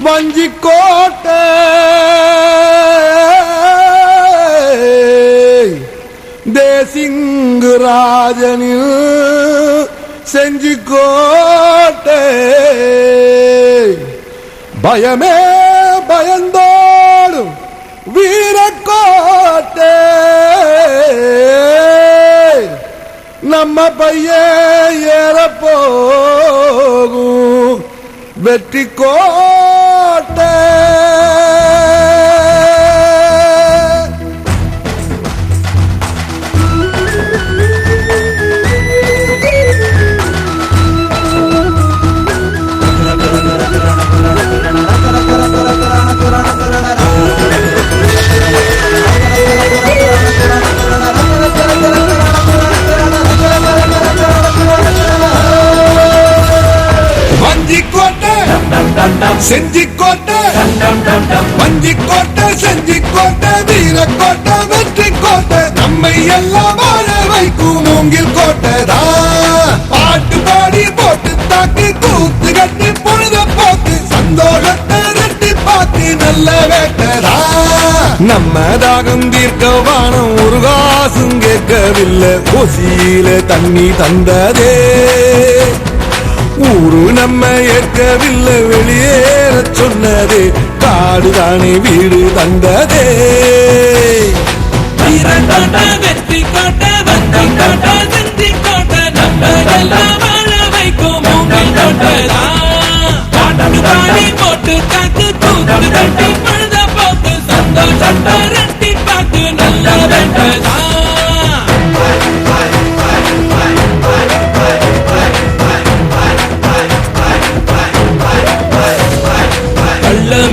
வஞ்சிக்கோட்டை தேசிங்கராஜனில் செஞ்சிக்கோட்டை பயமே பயந்தோடும் வீரக்கோட்டை நம்ம பையன் ஏறப்போகும் வெற்றி கோட்டை செஞ்சிக்கோட்டை வஞ்சிக்கோட்டை செஞ்சிக்கோட்டை வீரக்கோட்டை வெற்றி கோட்டை நம்மை எல்லாம் வாழ வைக்கும் மூங்கில் கோட்டை தான் பாட்டு பாடி போட்டு தாக்கி கூத்து கட்டி பொழுத போக்கு சந்தோஷத்தை ரெட்டி பார்த்து நல்ல வேட்டதா நம்ம தாகம் தீர்க்க வானம் ஒரு காசும் கேட்கவில்லை ஓசியில தண்ணி தந்ததே ஊரு நம்ம ஏற்கவில்லை வெளியேற சொன்னதே காடுதானே வீடு தந்ததே வெற்றி கோட்டை வந்தி கோட்டை செஞ்சி கோட்டை நம்ம எல்லாம் வாழ வைக்கும் மூங்கில் கோட்டை பாட்டு பாடி போட்டு காத்து கூத்து கட்டி பழுத போக்கு சந்தோஷத்தை ரெட்டி பார்த்து நல்ல வேட்டதா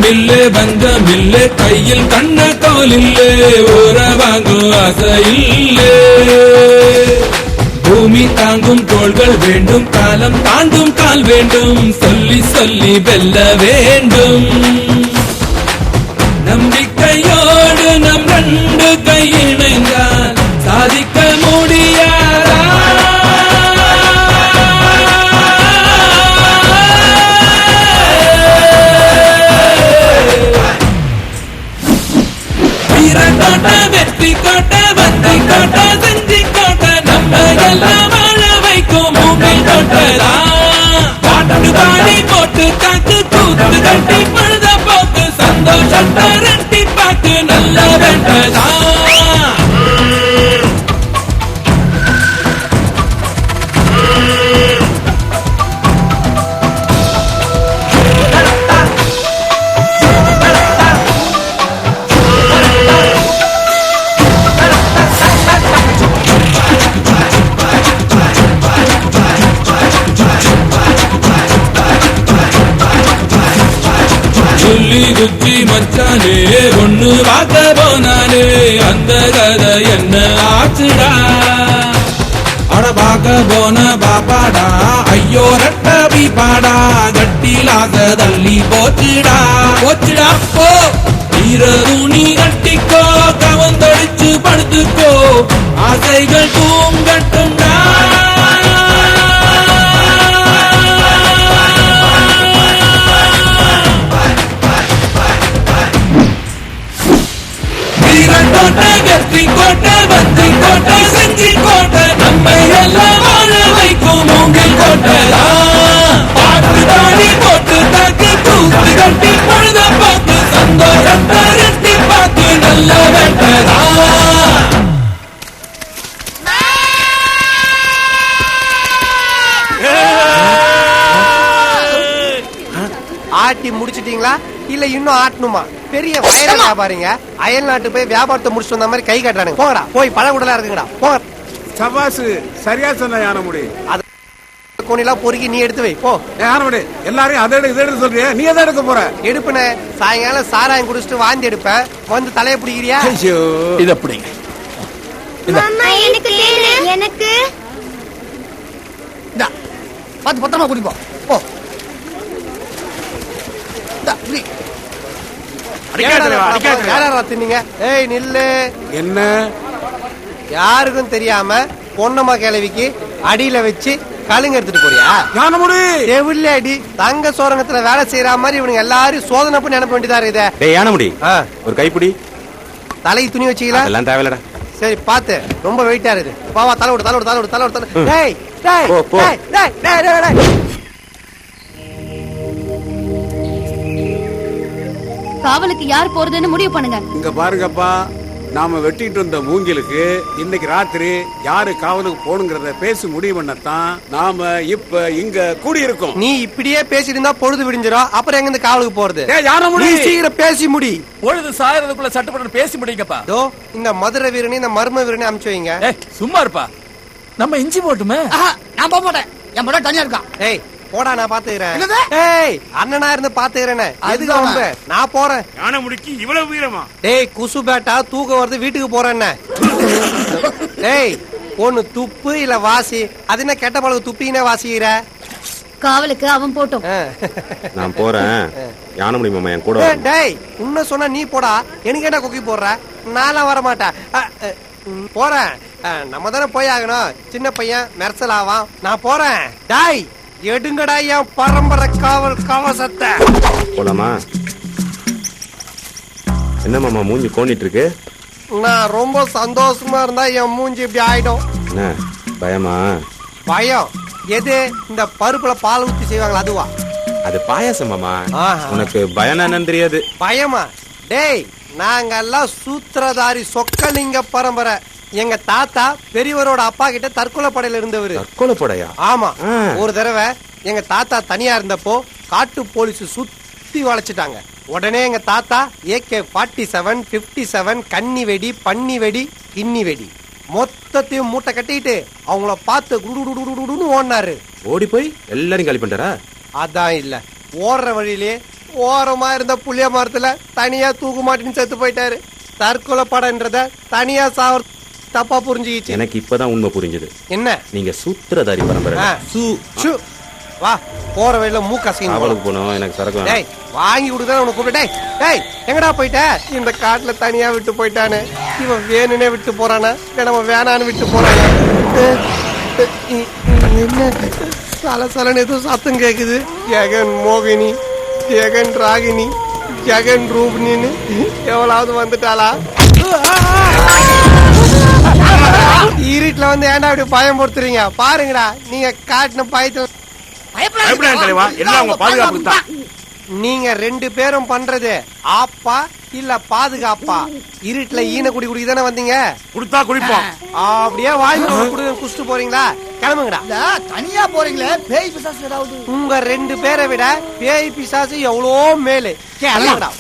மில்லே பங்கமில்லே கையில் கண்ண கோலில்லே ஊற வாங்கும் ஆசையில்லே பூமி தாங்கும் தோள்கள் வேண்டும் காலம் தாண்டும் கால் வேண்டும் சொல்லி சொல்லி வெல்ல வேண்டும் நம்பிக்கையோடு நம் ரெண்டு கை இணைந்தால் சாதிக்க முடியாதா வெற்றி கோட்டை வந்தி கோட்டை செஞ்சி கோட்டை நம்ம எல்லாம் வாழ வைக்கும் மூங்கில் கோட்டை பாட்டு பாடி போட்டு காத்து கூத்து கட்டி பழுத போக்கு சந்தோஷத்தை ரெட்டி பார்த்து நல்ல வேட்டதா சொல்லி குச்சி மச்சானே ஒண்ணு பார்க்க போனானே அந்த கதை என்ன ஆச்சுடா அட பார்க்க போன பாப்பாடா ஐயோ ரெட்ட பீப்பாடா கட்டிலாக தள்ளி போச்சுடா போச்சுடா போ ஈர துணி கட்டிக்கோ கவந்தடிச்சு படுத்துக்கோ ஆசைகள் தூங்கட்டும்டா வெற்றி கோட்டை வந்தி கோட்டை செஞ்சி கோட்டை நம்மை எல்லாம் வாழ வைக்கும் மூங்கில் கோட்டை பாட்டு பாடி போட்டு தாக்கி கூத்து கட்டி பொழுத பார்த்து சந்தோஷத்தை ரெட்டி பார்த்து நல்ல வேட்டதா ஆட்டி முடிச்சிட்டீங்களா இல்ல இன்னும் ஆட்டணுமா? பெரிய வயல வியாபாரிங்க அயல் நாட்டு போய் வியாபாரத்தை முடிச்சு வந்த மாதிரி கை கட்டுறானுங்க. போங்கடா போய் பழகுடலா இருக்குங்கடா போங்க. சபாசு சரியா சொன்ன யானமுடி. அது கோணிலாம் பொறுக்கி நீ எடுத்து வை போ. யானமுடி எல்லாரையும் அதை எடு இதை எடுத்து சொல்றியா? நீ எதை எடுக்க போற? எடுப்புனே சாயங்காலம் சாராயம் குடிச்சிட்டு வாந்தி எடுப்பேன். வந்து தலைய பிடிக்கிறியா? இத பிடிங்க. எனக்கு பார்த்து பத்திரமா குடிப்போ போ. என்ன யாருக்கும் தெரியாம பொன்னம்மா கிழவிக்கு அடியில வச்சு கழுங்க எடுத்துட்டு போறியா? யானமுடி செவில்ல அடி. தங்க சோரங்கத்துல வேலை செய்யற மாதிரி இவனுங்க எல்லாரும் சோதனை பண்ணி அனுப்ப வேண்டியதா இருக்குது. டேய் யானமுடி, ஒரு கைப்பிடி. தலைக்கு துணி வச்சுக்கலாம். அதெல்லாம் தேவையில்லடா. சரி பாத்து, ரொம்ப வெயிட்டா இருக்கு. பாவா தலை விடு, தலை விடு, தலை விடு, தலை விடு, தலை விடு. டேய் டேய் போ, போ. டேய் டேய் டேய் டேய் டேய். காவலுக்கு யார் போறதுன்னு முடிவு பண்ணுங்க. இங்க பாருங்கப்பா, நாம வெட்டிட்டு இருந்த மூங்கிலுக்கு இன்னைக்கு ராத்திரி யாரு காவலுக்கு போகணுங்கிறத பேசி முடிவு பண்ணத்தான் நாம இப்ப இங்க கூடி இருக்கோம். நீ இப்படியே பேசிட்டு இருந்தா பொழுது விடிஞ்சிரும். அப்புறம் எங்க இந்த காவலுக்கு போறது? ஏய் யானமுடி, நீ சீக்கிரம் பேசி முடி. பொழுது சாயறதுக்குள்ள சட்டப்பட்டு பேசி முடிங்கப்பா. தோ இந்த மதுரை வீரனே இந்த மர்ம வீரனே அனுப்பிச்சு வைங்க. சும்மா இருப்பா, நம்ம இஞ்சி போட்டுமே. நான் போக மாட்டேன், என் பொண்ணு தனியா இருக்கான். ஏய் போடா, நான் பாத்துக்கிறேன். என்னது? ஏய் அண்ணனா இருந்து பாத்துக்கிறேன். எதுக்கு அதுதானே. வம்பு? நான் போறேன். யானமுடிக்கு இவ்வளவு வீரமா? டேய் குசு பேட்டா, தூக்கம் வருது, வீட்டுக்கு போறேன். டேய் ஒண்ணு துப்பு இல்ல வாசி. அது என்ன கெட்ட பழகு, துப்பினே வாசிக்கிற? காவலுக்கு அவன் போட்டோம். நான் போறேன். யானமுடி மாமா என் கூட ஏய், வரணும். டேய் உன்ன சொன்னா நீ போடா, எனக்கு என்ன கொக்கி போடுற? நான்லாம் வர மாட்டேன். போறேன். நம்ம தானே போய் ஆகணும். சின்ன பையன் மெர்சல் ஆவான். நான் போறேன். டேய் எடுங்கடா என் பரம்பரை காவல் கவசத்தை. போலாமா? என்ன மாமா மூஞ்சி கோண்டிட்டு இருக்கு? நான் ரொம்ப சந்தோஷமா இருந்தா என் மூஞ்சி இப்படி ஆயிடும். என்ன பயமா? பயம் எது? இந்த பருப்புல பால் ஊத்தி செய்வாங்களா அதுவா? அது பாயாசம் மாமா. ஆஹா. உனக்கு பயம் என்னன்னு தெரியாது. பயமா? டேய் நாங்க எல்லாம் சூத்திரதாரி சொக்கலிங்க பரம்பரை. எங்க தாத்தா பெரியவரோட அப்பா கிட்ட தற்கொலை படையில இருந்தவரு. தற்கொலை படையா? ஆமா. ஆ. ஒரு தடவை எங்க தாத்தா தனியா இருந்தப்போ காட்டு போலீஸ் சுத்தி வளைச்சிட்டாங்க. உடனே எங்க தாத்தா AK-47, 57 கன்னி வெடி, பன்னி வெடி, கிண்ணி வெடி மொத்தத்தையும் மூட்டை கட்டிட்டு அவங்கள பார்த்து குடுன்னு ஓடினாரு. ஓடி போய் எல்லாரும் காலி பண்ணிட்டாரா? அதான் இல்ல, ஓடுற வழியிலே ஓரமா இருந்த புளிய மரத்துல தனியா தூக்கு மாட்டின்னு செத்து போயிட்டாரு. தற்கொலை படன்றத தனியா சாவ தப்பா புரிஞ்சுக்கிச்சு. எனக்கு இப்பதான் உண்மை புரிஞ்சது. என்ன? நீங்க சூத்திரதாரி பரம்பரை. சு வா, போற வழியில மூக்கசிங்க. காவலுக்கு போனோம், எனக்கு சரக்கு வேணும். டேய் வாங்கி கொடுத்தா உனக்கு கூப்பிட்டு. டேய் டேய் எங்கடா போயிட்ட? இந்த காட்டுல தனியா விட்டு போயிட்டானே. இவன் வேணுனே விட்டு போறானா இல்ல நம்ம வேணான்னு விட்டு போறானா? என்ன சலசலன்னு ஏதோ சத்தம் கேக்குது. ஜெகன் மோகினி, ஜெகன் ராகினி, ஜெகன் ரூபினின்னு எவ்வளவு வந்துட்டாளா? இருட்டுல வந்து ஏன்டா அப்படி பயம் பொறுத்துறீங்க? பாருங்கடா, நீங்க காட்டின பயத்துல நீங்க ரெண்டு பேரும் பண்றது ஆப்பா இல்ல பாதுகாப்பா? இருட்டுல ஈன குடி குடி தானே வந்தீங்க. குடுத்தா குடிப்போம். அப்படியே வாங்கி குடிச்சிட்டு போறீங்களா? கிளம்புங்கடா. இல்ல, தனியா போறீங்களே, பேய் பிசாசு ஏதாவது? உங்க ரெண்டு பேரை விட பேய் பிசாசு எவ்வளோ மேலு. கிளம்புங்கடா.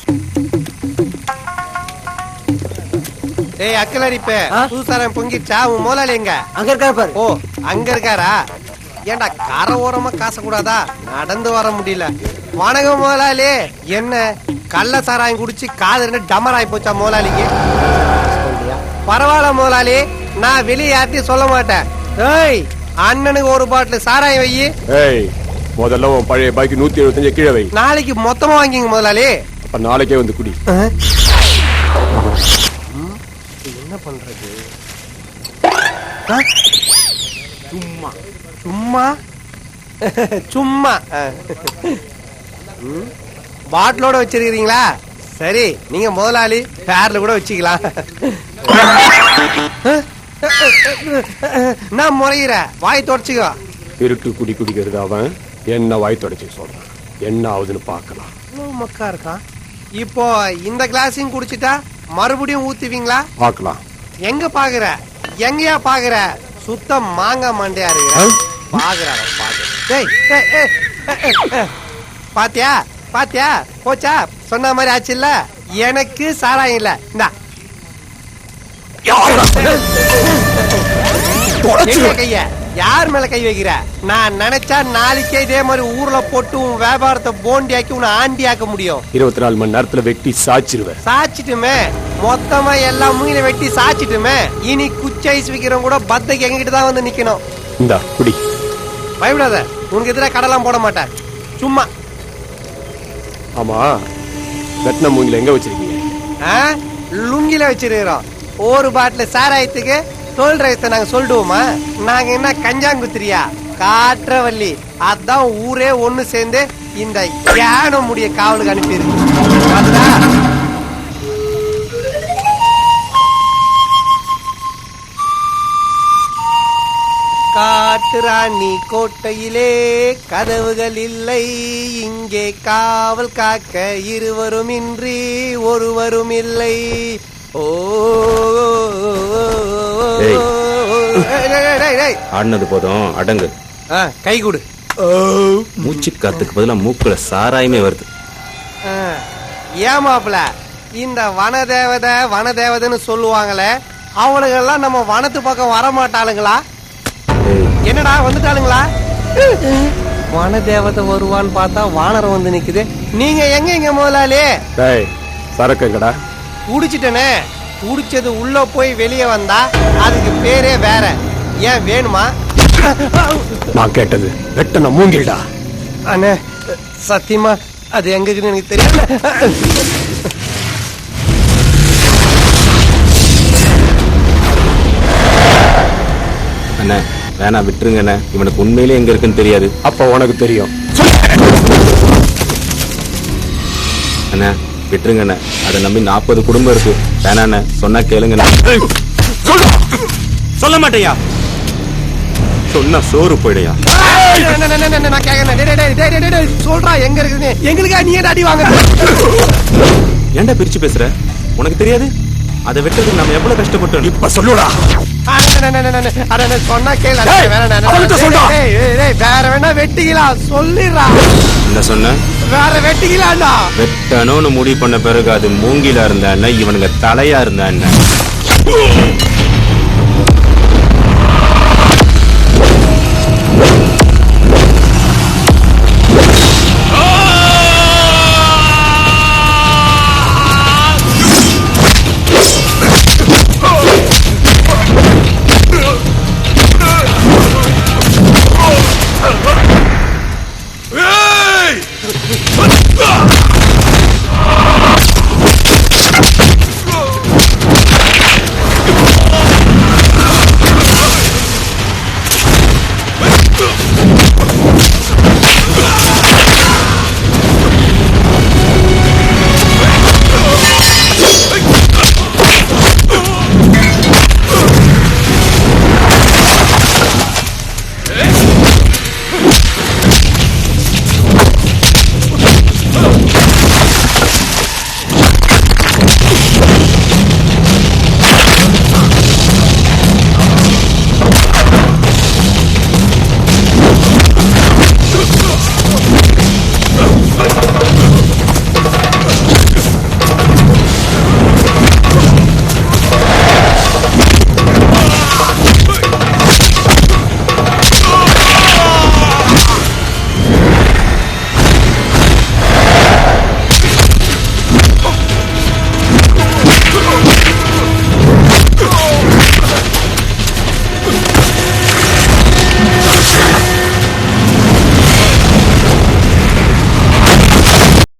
ஏய் அக்கலரிப்ப புதுசாரம் பொங்கிச்சா? உன் முதலாளி எங்க? அங்க இருக்கா பாரு. ஓ அங்க இருக்காரா? ஏண்டா கரை ஓரமா காச கூடாதா? நடந்து வர முடியல. வணக்கம் முதலாளி. என்ன கள்ள சாராயம் குடிச்சு காது ரெண்டு டமராய் போச்சா முதலாளிக்கு? பரவாயில்ல முதலாளி, நான் வெளியே யார்ட்டையும் சொல்ல மாட்டேன். ஏய் அண்ணனுக்கு ஒரு பாட்டில் சாராயம் வை. ஏய் முதல்ல உன் பழைய பாய்க்கு 175 கீழே வை. நாளைக்கு மொத்தமா வாங்கிங்க முதலாளி. அப்ப நாளைக்கே வந்து குடி. என்ன பண்றது? சும்மா சும்மா சும்மா பாட்டிலோட வச்சிருக்கீங்களா? சரி, நீங்க முதலாளி பேர்ல கூட வச்சுக்கலாம். நான் முறையிற வாய் தொடச்சுக்கோ. திருட்டு குடி குடிக்கிறது அவன் என்ன வாய் தொடச்சு சொல்றான். என்ன ஆகுதுன்னு பாக்கலாம். மக்கா இருக்கான். இப்போ இந்த கிளாஸையும் குடிச்சிட்டா மறுபடியும் ஊத்துவீங்களா? பாக்கலாம். எங்க பாக்குற? எங்கயா பாக்குற? சுத்தம் மாங்கா மண்டையா இருக்கு. பாக்குறாரு பாக்குற. பாத்தியா பாத்தியா போச்சா? சொன்ன மாதிரி ஆச்சு இல்ல? எனக்கு சாராயம் இல்ல. இந்தா கைய யார் மேல கை வைக்கிற? நான் நினைச்சா நாளைக்கே இதே மாதிரி ஊர்ல போட்டு உன் வியாபாரத்தை போண்டியாக்கி உன்னை ஆண்டியாக்க முடியும். 24 மணி நேரத்துல வெட்டி சாச்சிருவேன். சாச்சிட்டுமே, மொத்தமா எல்லா மூங்கில வெட்டி சாச்சிட்டுமே. இனி குச்சி ஐஸ் விக்கிறவங்க கூட பத்தைக்கு எங்ககிட்ட தான் வந்து நிக்கணும். இந்தா குடி. பயப்படாத, உனக்கு எதிராக கடலாம் போட மாட்டேன். சும்மா. ஆமா, வெட்டின மூங்கில எங்க வச்சிருக்கீங்க? லுங்கில வச்சிருக்கிறோம். ஒரு பாட்டில் சாராயத்துக்கு டோல் ரைஸ் நாங்க சொல்லிடுவோமா? நாங்க என்ன கஞ்சாங்குத்திரியா? காற்றவள்ளி அதான் ஊரே ஒண்ணு சேர்ந்து இந்த யானை முடிய காவலுக்கு அனுப்பியிருக்கு. காட்டுராணி கோட்டையிலே கதவுகள் இல்லை, இங்கே காவல் காக்க இருவரும் இன்றி ஒருவரும் இல்லை. ஓ ஆடினது போதும், அடங்கு. கை கொடு. மூச்சு காத்துக்கு பதிலா மூக்குல சாராயமே வருது. ஏமாப்ல இந்த வனதேவதைன்னு சொல்லுவாங்களே, அவனுங்கெல்லாம் நம்ம வனத்து பக்கம் வரமாட்டாளுங்களா? என்னடா வந்துட்டாளுங்களா? வனதேவதை வருவான்னு பார்த்தா வானரம் வந்து நிக்குது. நீங்க எங்க முதலாளி? சரக்குங்கடா. குடிச்சிட்டனே. குடிச்சது உள்ள போய் வெளியே வந்தா அதுக்கு பேரே வேற. ஏன் வேணுமா? நான் கேட்டது வெட்டன மூங்கில்டா. அண்ணே சத்தியமா அது எங்க இருக்குன்னு எனக்கு தெரியல. அண்ணே வேணா விட்டுருங்க அண்ணே, இவனுக்கு உண்மையிலே எங்க இருக்குன்னு தெரியாது. அப்ப உனக்கு தெரியும். அண்ணே விட்டுருங்க அண்ணே, அதை நம்பி 40 குடும்பம் இருக்கு. வேணா அண்ணே, சொன்னா கேளுங்க. சொல்ல மாட்டேயா? சொன்னா சோறு போயிடையா? சொல்றா எங்க இருக்குது? எங்களுக்கா நீ அடி வாங்க? ஏன்டா பிரிச்சு பேசுற? உனக்கு தெரியாது அதை வெட்டதுக்கு நம்ம எவ்வளவு கஷ்டப்பட்டோம். இப்ப சொல்லுடா. சொன்னா கேளு. வேற வேணா வெட்டிக்கலாம் சொல்லிடுறா. என்ன சொன்ன? வேற வெட்டிக்கலாம்டா. வெட்டணும்னு முடிவு பண்ண பிறகு அது மூங்கிலா இருந்தா என்ன, இவனுங்க தலையா இருந்தா என்ன?